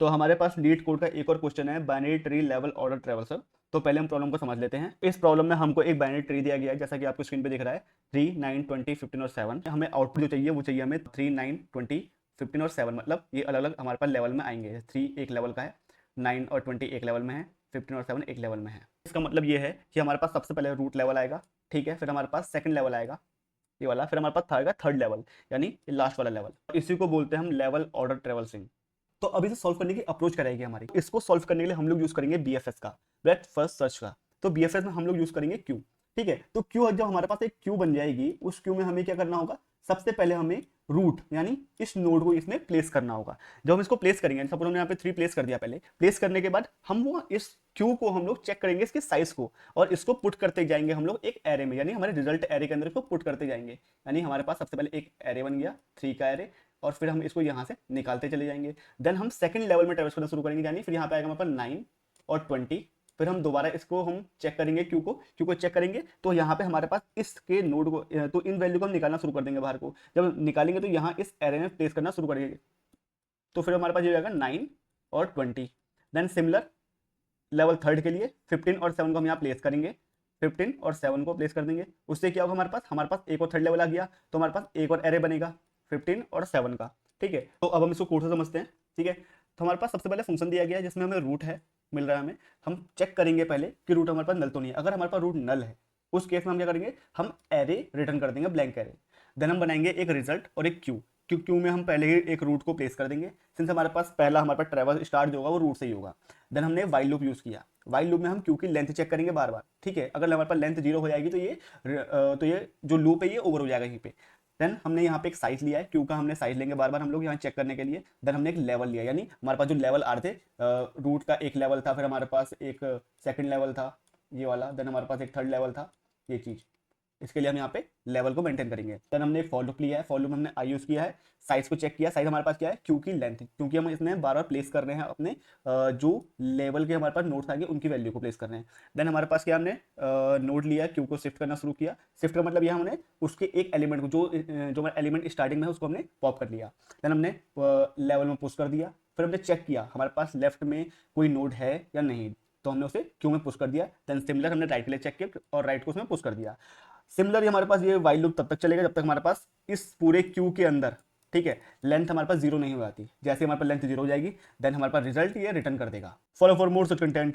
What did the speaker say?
तो हमारे पास leet code का एक और क्वेश्चन है, बाइनरी ट्री लेवल ऑर्डर ट्रेवर्सर। तो पहले हम प्रॉब्लम को समझ लेते हैं। इस प्रॉब्लम में हमको एक बाइनरी ट्री दिया गया है, जैसा कि आपको स्क्रीन पे दिख रहा है 3, 9, 20, 15 और 7। हमें आउटपुट जो चाहिए वो चाहिए हमें 3, 9, 20, 15 और 7, मतलब ये अलग अलग हमारे पास लेवल में आएंगे। 3 एक लेवल का है, 9 और 20 एक लेवल में है, 15 और 7 एक लेवल में है। इसका मतलब ये है कि हमारे पास सबसे पहले रूट लेवल आएगा, ठीक है, फिर हमारे पास सेकंड लेवल आएगा ये वाला, फिर हमारे पास आएगा थर्ड लेवल, यानी लास्ट वाला लेवल। इसी को बोलते हैं हम लेवल ऑर्डर ट्रेवल्सिंग। तो अब इसे सॉल्व करने की अप्रोच क्या रहेगी हमारी? इसको सॉल्व करने के लिए हम लोग यूज करेंगे बीएफएस का, ब्रेथ फर्स्ट सर्च का। तो बीएफएस में हम लोग यूज करेंगे क्यू, ठीक है। तो क्यू जब हमारे पास एक क्यू बन जाएगी, उस क्यू में हमें क्या करना होगा? सबसे पहले हमें रूट यानी इस नोड को इसमें प्लेस करना होगा। जब हम इसको प्लेस करेंगे, सपोज हमने यहाँ पे 3 प्लेस कर दिया, पहले प्लेस करने के बाद हम वो इस क्यू को हम लोग चेक करेंगे इसके साइज को, और इसको पुट करते जाएंगे हम लोग एक एरे में, यानी हमारे रिजल्ट एरे के अंदर इसको पुट करते जाएंगे। यानी हमारे पास सबसे पहले एक एरे बन गया 3 का एरे, और फिर हम इसको यहाँ से निकालते चले जाएंगे। देन हम सेकंड लेवल में ट्रेवर्स करना शुरू करेंगे, यानी फिर यहाँ पे आएगा हमारे पास 9 और 20। फिर हम दोबारा इसको हम चेक करेंगे क्यू को चेक करेंगे, तो यहाँ पे हमारे पास इसके नोड को, तो इन वैल्यू को हम निकालना शुरू कर देंगे बाहर को। जब निकालेंगे तो यहाँ इस एरे में प्लेस करना शुरू करेंगे, तो फिर हमारे पास ये हो जाएगा 9 और 20। देन सिमिलर लेवल थर्ड के लिए 15 और 7 को हम यहाँ प्लेस करेंगे, 15 और 7 को प्लेस कर देंगे। उससे क्या होगा, हमारे पास एक और थर्ड लेवल आ गया, तो हमारे पास एक और एरे बनेगा 15 और 7 का, ठीक है। तो अब हम इसको कोड से समझते हैं, ठीक है। तो हमारे पास सबसे पहले फंक्शन दिया गया है जिसमें हमें रूट है, मिल रहा है हमें। हम चेक करेंगे पहले कि रूट हमारे पास नल तो नहीं है। अगर हमारे पास रूट नल है, उस केस में हम क्या करेंगे, हम एरे रिटर्न कर देंगे, ब्लैंक एरे। देन हम बनाएंगे एक रिजल्ट और एक क्यू। क्यू में हम पहले ही एक रूट को प्लेस कर देंगे, सिंस हमारे पास ट्रेवल स्टार्ट जो होगा वो रूट से ही होगा। देन हमने वाइल लूप यूज किया। वाइल लूप में हम क्यू की लेंथ चेक करेंगे बार बार, ठीक है। अगर हमारे पास लेंथ 0 हो जाएगी तो ये जो लूप है ये ओवर हो जाएगा यहीं पे। देन हमने यहाँ पे एक साइज लिया है, क्यू का हमने साइज लेंगे बार बार हम लोग यहाँ चेक करने के लिए। देन हमने एक लेवल लिया, यानी हमारे पास जो लेवल आ रहे थे, रूट का एक लेवल था, फिर हमारे पास एक सेकंड लेवल था ये वाला, देन हमारे पास एक थर्ड लेवल था, ये चीज़। इसके लिए हम यहाँ पे लेवल को मेंटेन करेंगे। देन हमने एक फॉर लूप लिया है, फॉर लूप हमने आई यूज किया है, साइज को चेक किया। साइज हमारे पास क्या है, क्यू की लेंथ, क्योंकि हम इसमें बार बार प्लेस कर रहे हैं अपने जो लेवल के हमारे पास नोट्स आएंगे उनकी वैल्यू को प्लेस कर रहे हैं। देन हमारे पास क्या, हमने नोट लिया, क्यू को शिफ्ट करना शुरू किया। शिफ्ट का मतलब यह हमने उसके एक एलिमेंट को, जो हमारा एलिमेंट स्टार्टिंग में है उसको हमने पॉप कर लिया। देन हमने लेवल में पुश कर दिया। फिर हमने चेक किया हमारे पास लेफ्ट में कोई नोड है या नहीं, तो हमने उसे क्यू में पुश कर दिया। देन सिमिलर हमने राइट के लिए चेक किया और राइट को उसमें पुश कर दिया। सिमिलरली हमारे पास ये वाइल लूप तब तक चलेगा जब तक हमारे पास इस पूरे क्यू के अंदर, ठीक है, लेंथ हमारे पास 0 नहीं हो जाती। जैसे हमारे पास लेंथ 0 हो जाएगी, देन हमारे पास रिजल्ट ये रिटर्न कर देगा। Follow for more such content.